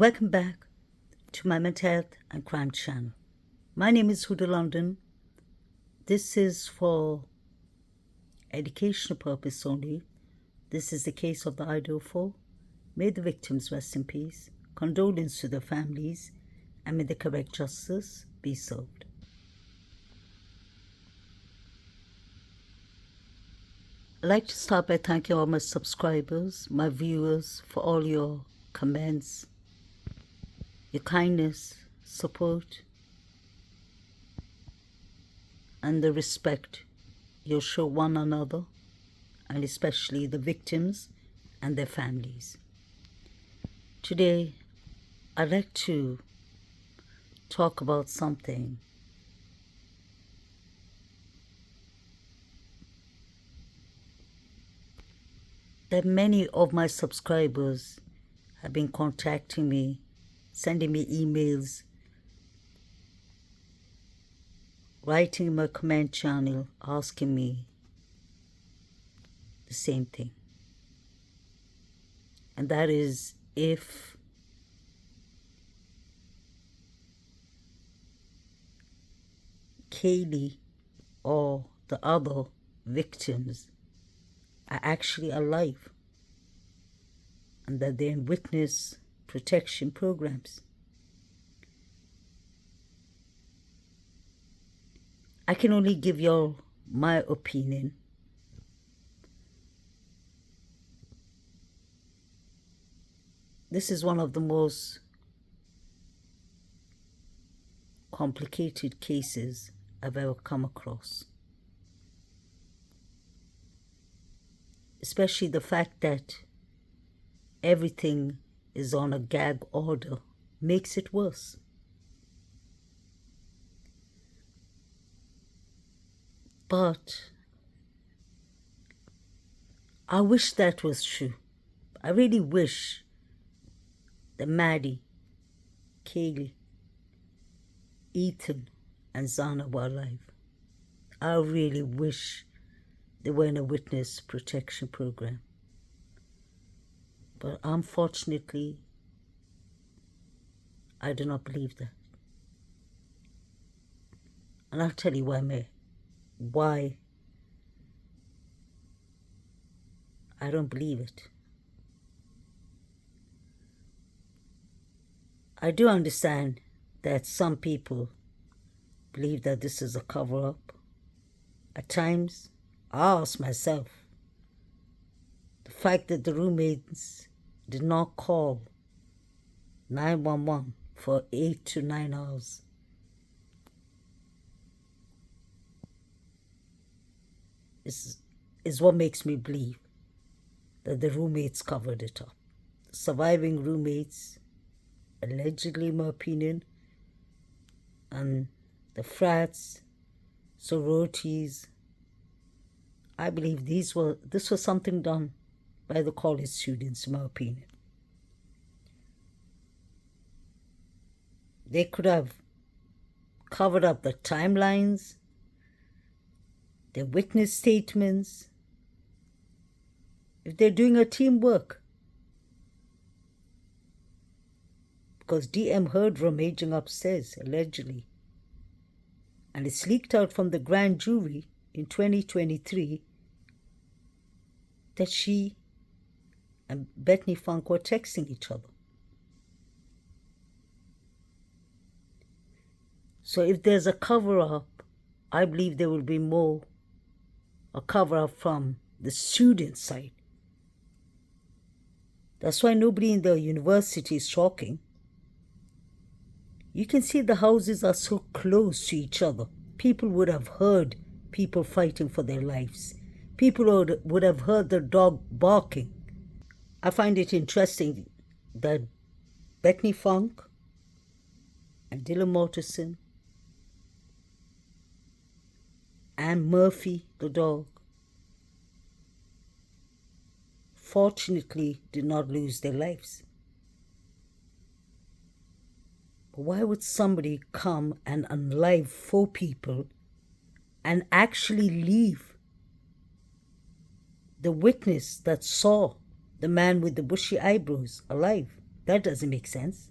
Welcome back to my mental health and crime channel. My name is Huda London. This is for educational purpose only. This is the case of the Idaho 4. May the victims rest in peace. Condolence to their families, and may the correct justice be served. I'd like to start by thanking all my subscribers, my viewers, for all your comments, your kindness, support, and the respect you'll show one another, and especially the victims and their families. Today, I'd like to talk about something that many of my subscribers have been contacting me, sending me emails, writing in my comment channel, asking me the same thing. And that is if Kaylee or the other victims are actually alive and that they're in witness protection programs. I can only give y'all my opinion. This is one of the most complicated cases I've ever come across. Especially the fact that everything is on a gag order makes it worse. But I wish that was true. I really wish that Maddie, Kaylee, Ethan, and Zana were alive. I really wish they were in a witness protection program. But unfortunately, I do not believe that. And I'll tell you why I don't believe it. I do understand that some people believe that this is a cover-up. At times, I ask myself, the fact that the roommates did not call 911 for 8 to 9 hours is what makes me believe that the roommates covered it up. The surviving roommates, allegedly in my opinion, and the frats, sororities, I believe this was something done by the college students, in my opinion. They could have covered up the timelines, their witness statements, if they're doing a teamwork. Because DM heard rummaging upstairs, allegedly. And it's leaked out from the grand jury in 2023 that she and Bethany Funk were texting each other. So if there's a cover-up, I believe there will be more a cover-up from the student side. That's why nobody in the university is talking. You can see the houses are so close to each other. People would have heard people fighting for their lives. People would have heard the dog barking. I find it interesting that Bethany Funk and Dylan Mortensen and Murphy, the dog, fortunately did not lose their lives. But why would somebody come and unalive 4 people and actually leave the witness that saw the man with the bushy eyebrows alive? That doesn't make sense.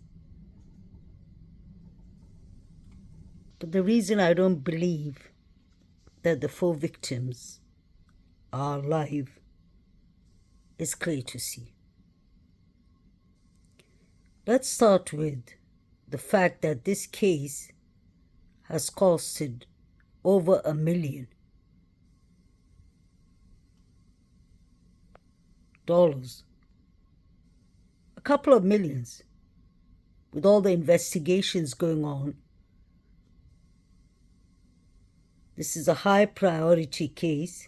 But the reason I don't believe that the 4 victims are alive is clear to see. Let's start with the fact that this case has costed over $1 million. A couple of millions. With all the investigations going on, this is a high priority case.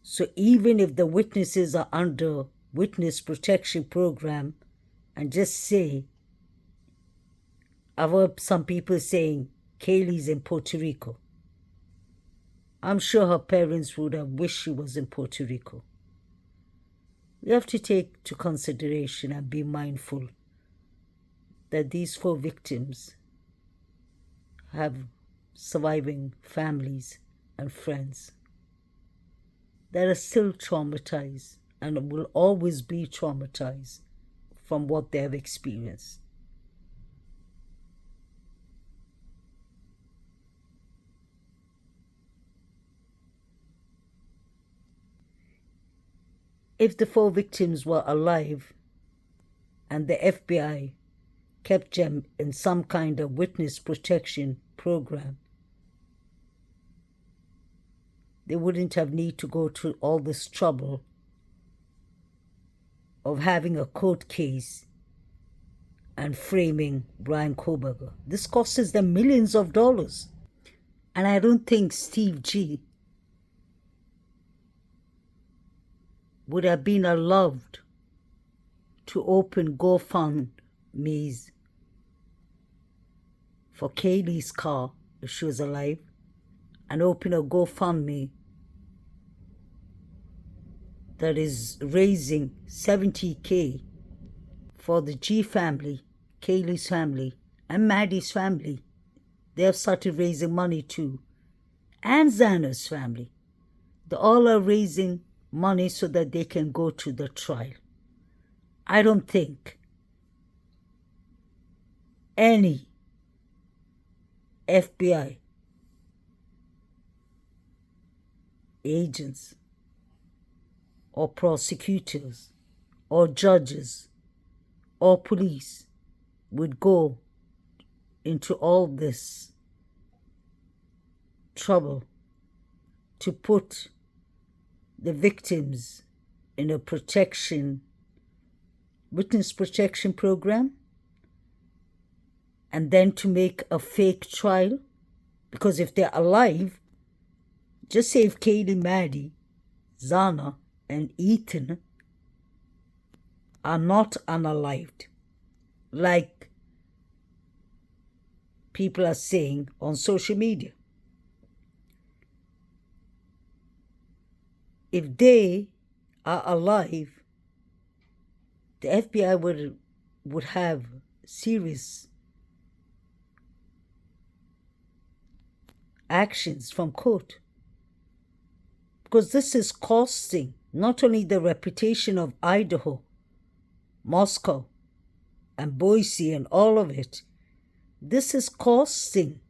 So even if the witnesses are under witness protection program, and just say, I've heard some people saying Kaylee's in Puerto Rico. I'm sure her parents would have wished she was in Puerto Rico. We have to take to consideration and be mindful that these 4 victims have surviving families and friends that are still traumatized and will always be traumatized from what they have experienced. If the 4 victims were alive and the FBI kept them in some kind of witness protection program, they wouldn't have need to go through all this trouble of having a court case and framing Brian Koberger. This costs them millions of dollars. And I don't think Steve G would have been allowed to open GoFundMe's for Kaylee's car if she was alive, and open a GoFundMe that is raising $70,000 for the G family, Kaylee's family, and Maddie's family. They have started raising money too. And Xana's family. They all are raising money so that they can go to the trial. I don't think any FBI agents or prosecutors or judges or police would go into all this trouble to put the victims in a witness protection program, and then to make a fake trial. Because if they're alive, just say if Kaylee, Maddie, Xana, and Ethan are not unalived, like people are saying on social media. If they are alive, the FBI would have serious actions from court. Because this is costing not only the reputation of Idaho, Moscow, and Boise and all of it, this is costing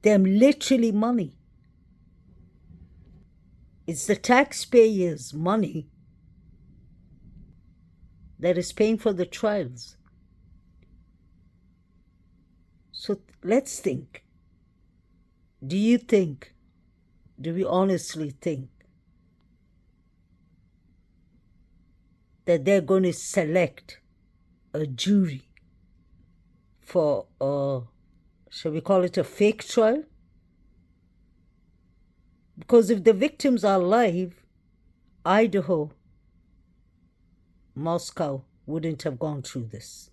them literally money. It's the taxpayers' money that is paying for the trials. So let's think. Do we honestly think that they're going to select a jury for shall we call it a fake trial? Because if the victims are alive, Idaho, Moscow wouldn't have gone through this.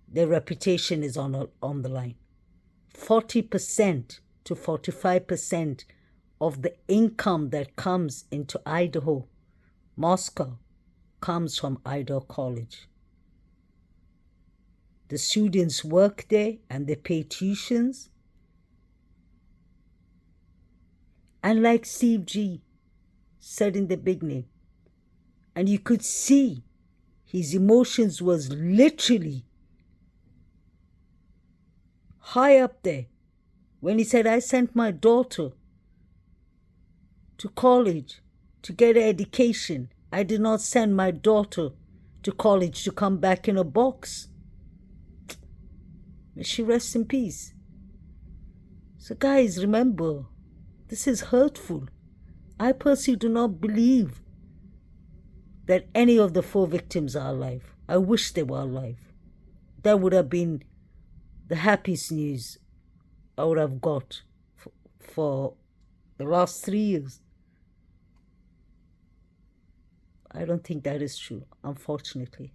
Their reputation is on the line. 40% to 45% of the income that comes into Idaho, Moscow, comes from Idaho College. The students work there and they pay tuitions. And like Steve G said in the beginning, And you could see his emotions was literally high up there when he said, I sent my daughter to college to get an education. I did not send my daughter to college to come back in a box. May she rest in peace. So guys, remember, this is hurtful. I personally do not believe that any of the 4 victims are alive. I wish they were alive. That would have been the happiest news I would have got for the last 3 years. I don't think that is true, unfortunately.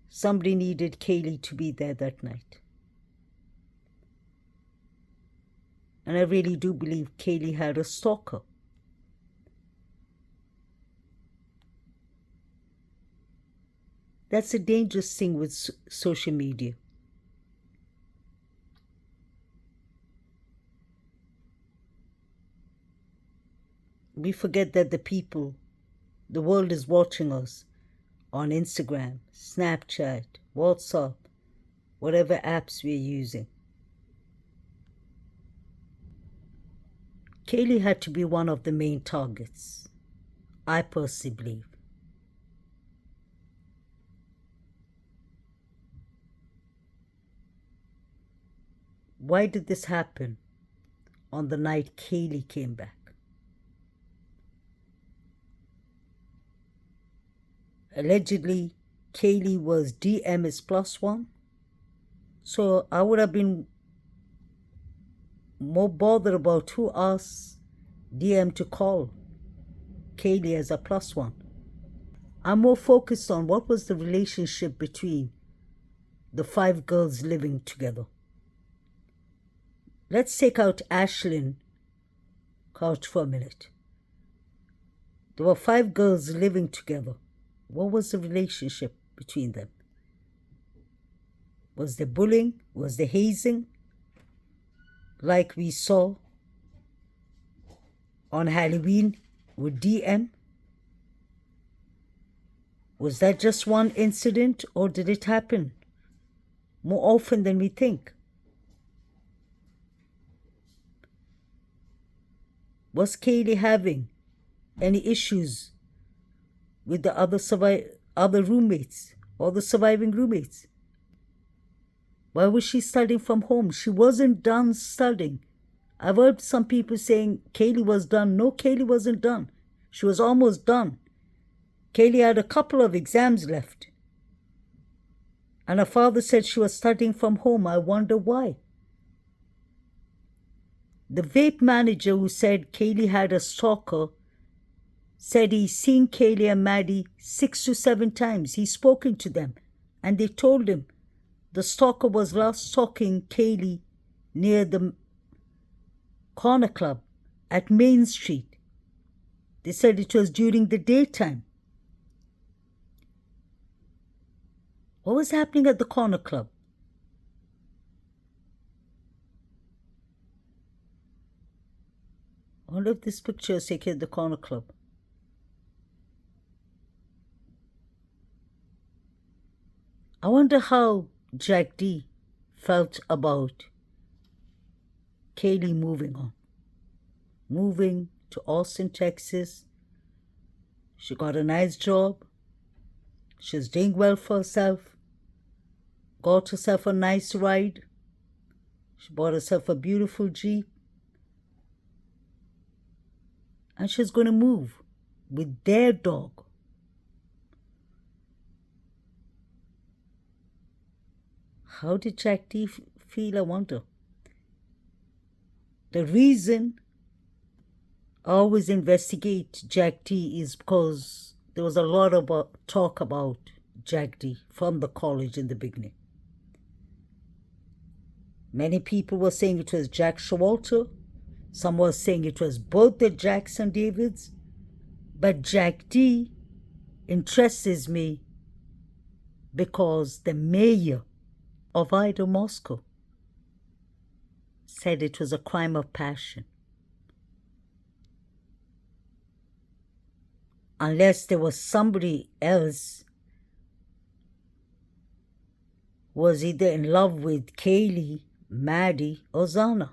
Somebody needed Kaylee to be there that night. And I really do believe Kaylee had a stalker. That's a dangerous thing with social media. We forget that the world is watching us on Instagram, Snapchat, WhatsApp, whatever apps we're using. Kaylee had to be one of the main targets, I personally believe. Why did this happen on the night Kaylee came back? Allegedly, Kaylee was DM's +1. So I would have been more bothered about who asked DM to call Kaylee as a +1. I'm more focused on what was the relationship between the 5 girls living together. Let's take out Ashlyn Couch for a minute. There were 5 girls living together. What was the relationship between them? Was there bullying? Was there hazing? Like we saw on Halloween with DM? Was that just one incident, or did it happen more often than we think? Was Kaylee having any issues with the other roommates or the surviving roommates? Why was she studying from home? She wasn't done studying. I've heard some people saying Kaylee was done. No, Kaylee wasn't done. She was almost done. Kaylee had a couple of exams left. And her father said she was studying from home. I wonder why. The vape manager who said Kaylee had a stalker said he's seen Kaylee and Maddie 6 to 7 times. He's spoken to them, and they told him the stalker was last stalking Kaylee near the corner club at Main Street. They said it was during the daytime. What was happening at the corner club? I wonder if this picture is taken at the corner club. I wonder how Jack D felt about Kaylee moving to Austin, Texas. She got a nice job. She's doing well for herself. Got herself a nice ride. She bought herself a beautiful Jeep. And she's going to move with their dog. How did Jack D feel, I wonder? The reason I always investigate Jack D is because there was a lot of talk about Jack D from the college in the beginning. Many people were saying it was Jack Showalter. Some were saying it was both the Jackson Davids. But Jack D interests me because the mayor of Idaho, Moscow, said it was a crime of passion. unless there was somebody else who was either in love with Kaylee, Maddie, or Zana.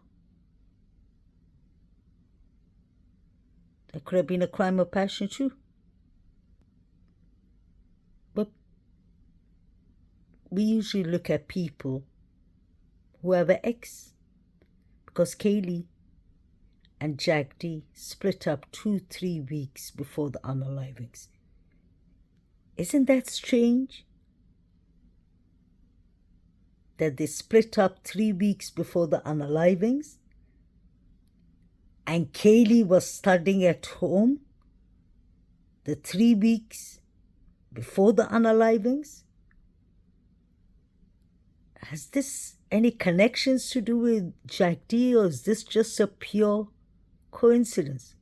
That could have been a crime of passion too. But we usually look at people who have an ex, because Kaylee and Jack D split up 2-3 weeks before the unalivings. Isn't that strange? That they split up 3 weeks before the unalivings, and Kaylee was studying at home the 3 weeks before the unalivings. Has this any connections to do with Jack D, or is this just a pure coincidence?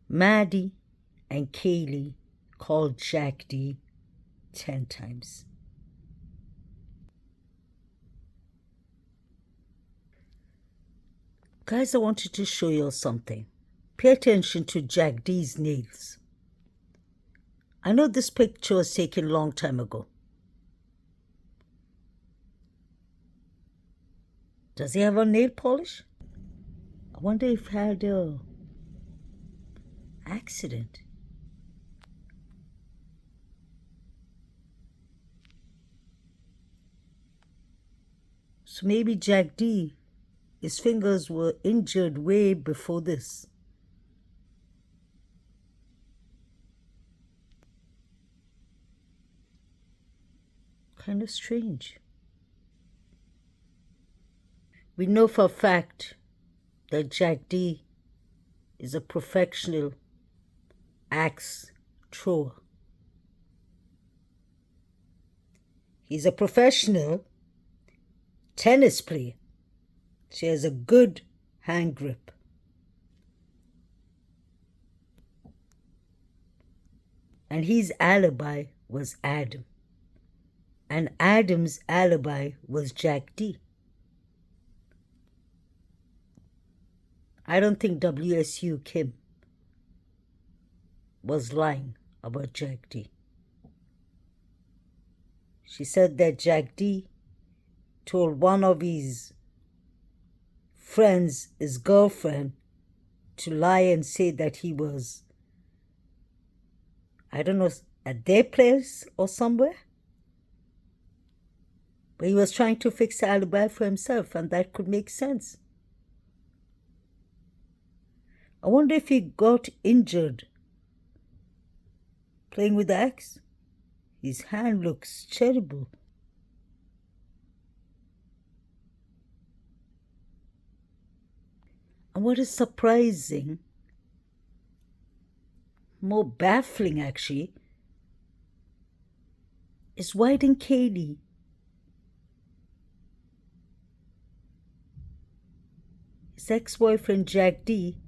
Maddie and Kaylee called Jack D 10 times. Guys, I wanted to show you something. Pay attention to Jack D's nails. I know this picture was taken a long time ago. Does he have a nail polish? I wonder if he had a accident. So maybe Jack D, his fingers were injured way before this. Kind of strange. We know for a fact that Jack D is a professional axe thrower. He's a professional tennis player. She has a good hand grip. And his alibi was Adam. And Adam's alibi was Jack D. I don't think WSU Kim was lying about Jack D. She said that Jack D told one of his friends, his girlfriend, to lie and say that he was, I don't know, at their place or somewhere. But he was trying to fix the alibi for himself, and that could make sense. I wonder if he got injured playing with the axe. His hand looks terrible. And what is surprising, more baffling actually, is why didn't Kaylee his ex-boyfriend Jack D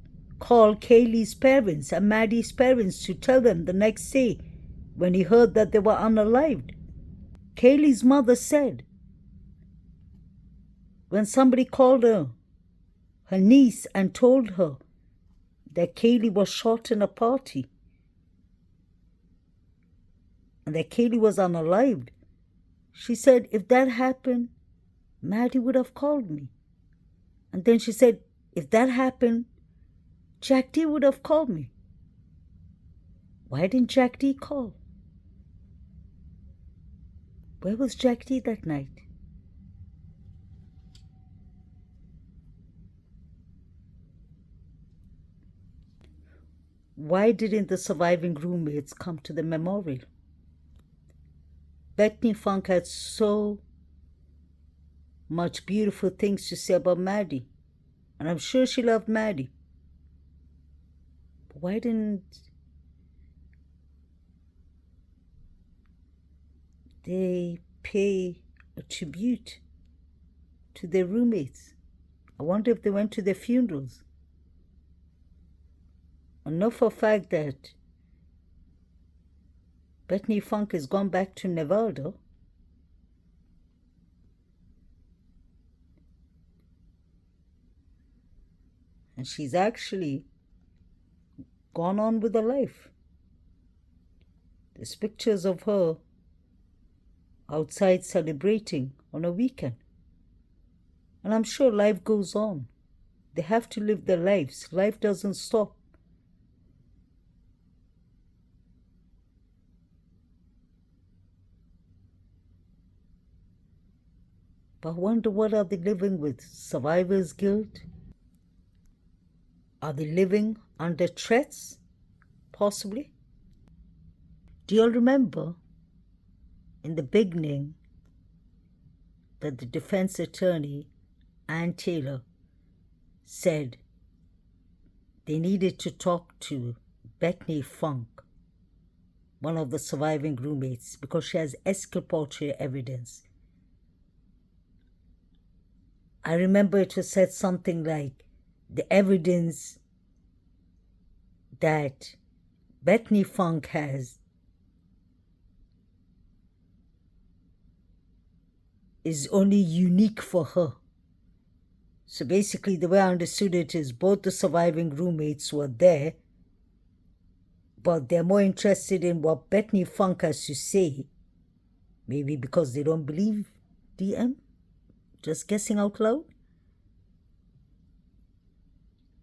called Kaylee's parents and Maddie's parents to tell them the next day when he heard that they were unalived? Kaylee's mother said when somebody called her niece and told her that Kaylee was shot in a party and that Kaylee was unalived, she said, if that happened, Maddie would have called me. And then she said, if that happened, Jack D would have called me. Why didn't Jack D call? Where was Jack D that night? Why didn't the surviving roommates come to the memorial? Bethany Funk had so much beautiful things to say about Maddie, and I'm sure she loved Maddie. But why didn't they pay a tribute to their roommates? I wonder if they went to their funerals. I know for a fact that Bethany Funk has gone back to Nevada. And and she's actually gone on with her life. There's pictures of her outside celebrating on a weekend. And I'm sure life goes on. They have to live their lives. Life doesn't stop. But I wonder, what are they living with? Survivor's guilt? Are they living under threats? Possibly. Do you all remember in the beginning that the defense attorney, Ann Taylor, said they needed to talk to Bethany Funk, one of the surviving roommates, because she has exculpatory evidence. I remember it was said something like the evidence that Bethany Funk has is only unique for her. So basically, the way I understood it is both the surviving roommates were there, but they're more interested in what Bethany Funk has to say, maybe because they don't believe DM? Just guessing out loud?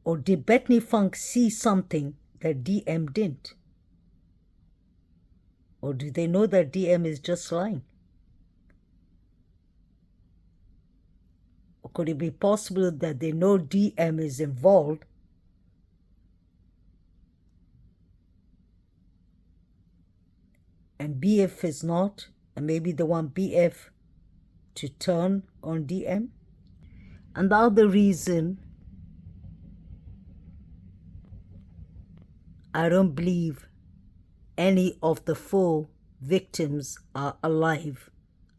Or did Bethany Funk see something that DM didn't? Or do they know that DM is just lying? Or could it be possible that they know DM is involved, and BF is not, and maybe they want BF to turn on DM? And the other reason I don't believe any of the 4 victims are alive,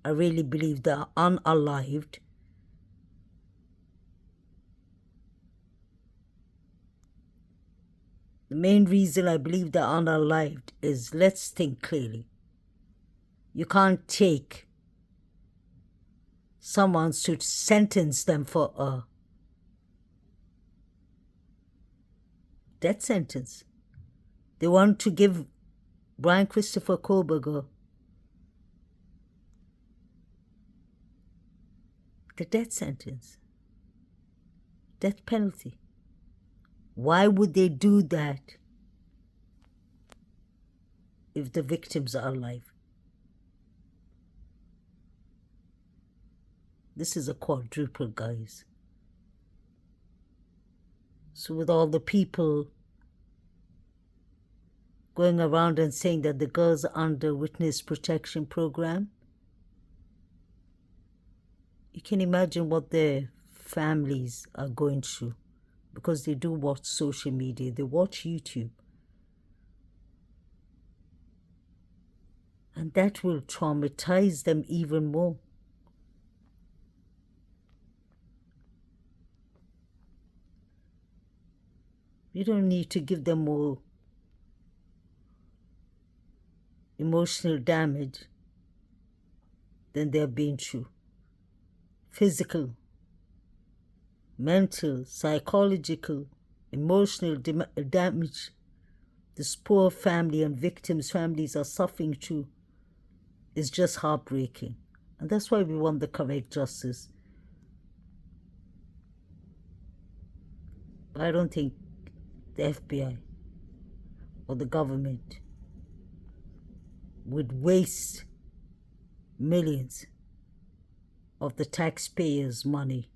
I really believe they are unalived, the main reason I believe they're unalived is, let's think clearly. You can't take someone to sentence them for a death sentence. They want to give Brian Christopher Kohlberger the death sentence, death penalty. Why would they do that if the victims are alive? This is a quadruple, guys. So with all the people going around and saying that the girls are under witness protection program, you can imagine what their families are going through, because they do watch social media, they watch YouTube. And that will traumatize them even more. You don't need to give them more emotional damage than they're being through. Physical, mental, psychological, emotional damage this poor family and victims' families are suffering through is just heartbreaking. And that's why we want the correct justice. But I don't think the FBI or the government would waste millions of the taxpayers' money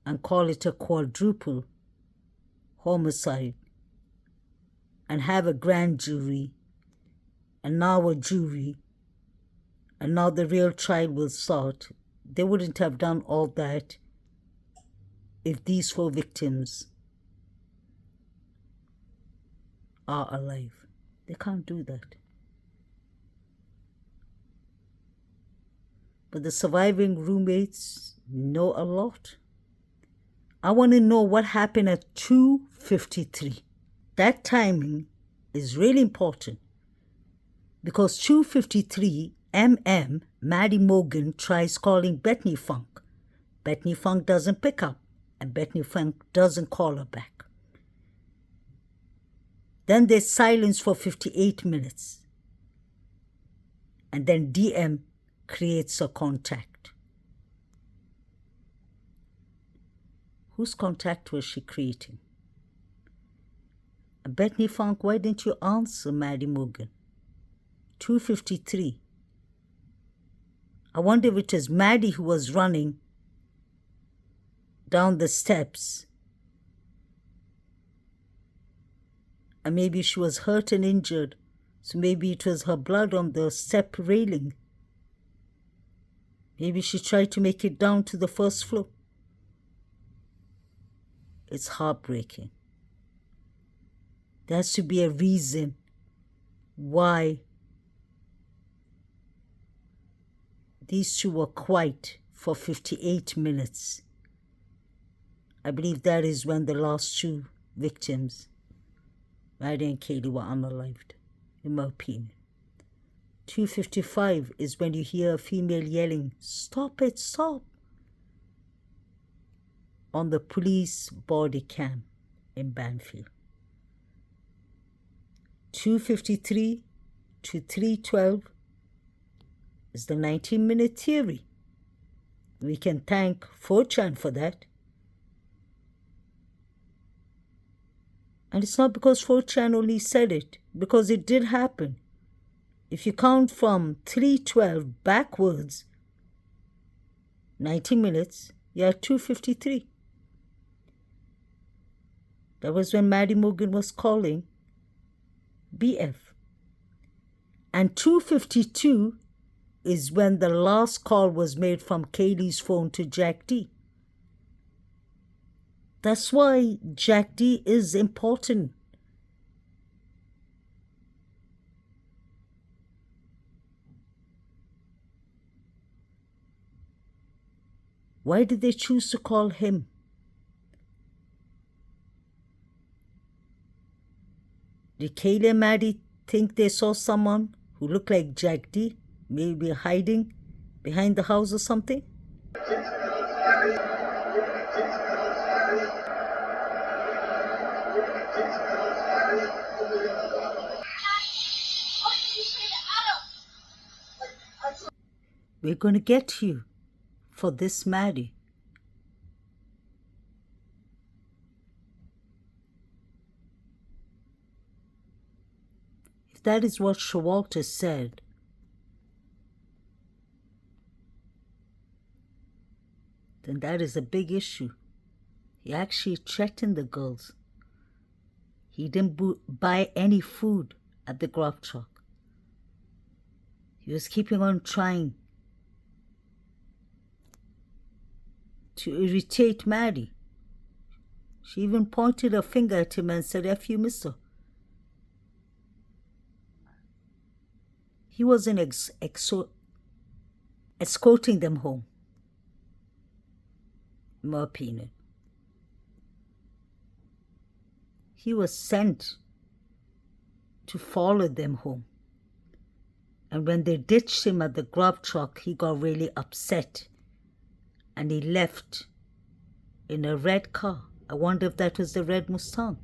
and call it a quadruple homicide and have a grand jury and now a jury and now the real trial will start. They wouldn't have done all that if these 4 victims are alive. They can't do that. But the surviving roommates know a lot. I want to know what happened at 2:53. That timing is really important because 2:53 MM, Maddie Morgan tries calling Bethany Funk. Bethany Funk doesn't pick up, and Bethany Funk doesn't call her back. Then there's silence for 58 minutes. And then DM creates a contact. Whose contact was she creating? And Bethany Funk, why didn't you answer Maddie Morgan? 2:53. I wonder if it was Maddie who was running down the steps. And maybe she was hurt and injured. So maybe it was her blood on the step railing. Maybe she tried to make it down to the first floor. It's heartbreaking. There has to be a reason why these two were quiet for 58 minutes. I believe that is when the last two victims, Maddie and Kaylee, were unalived, in my opinion. 2:55 is when you hear a female yelling, "Stop it, stop!" on the police body cam in Banfield. 2:53 to 3:12 is the 19-minute theory. We can thank 4chan for that. And it's not because 4chan only said it, because it did happen. If you count from 3:12 backwards, 90 minutes, you're at 2:53. That was when Maddie Morgan was calling BF. And 2:52 is when the last call was made from Kaylee's phone to Jack D. That's why Jack D is important. Why did they choose to call him? Did Kaylee and Maddie think they saw someone who looked like Jack D, maybe hiding behind the house or something? We're going to get you for this, Maddie. If that is what Showalter said, then that is a big issue. He actually threatened the girls. He didn't buy any food at the grub truck. He was keeping on trying to irritate Maddie. She even pointed her finger at him and said, "F you, mister." He wasn't escorting them home, in my opinion. He was sent to follow them home. And when they ditched him at the grub truck, he got really upset. And he left in a red car. I wonder if that was the red Mustang.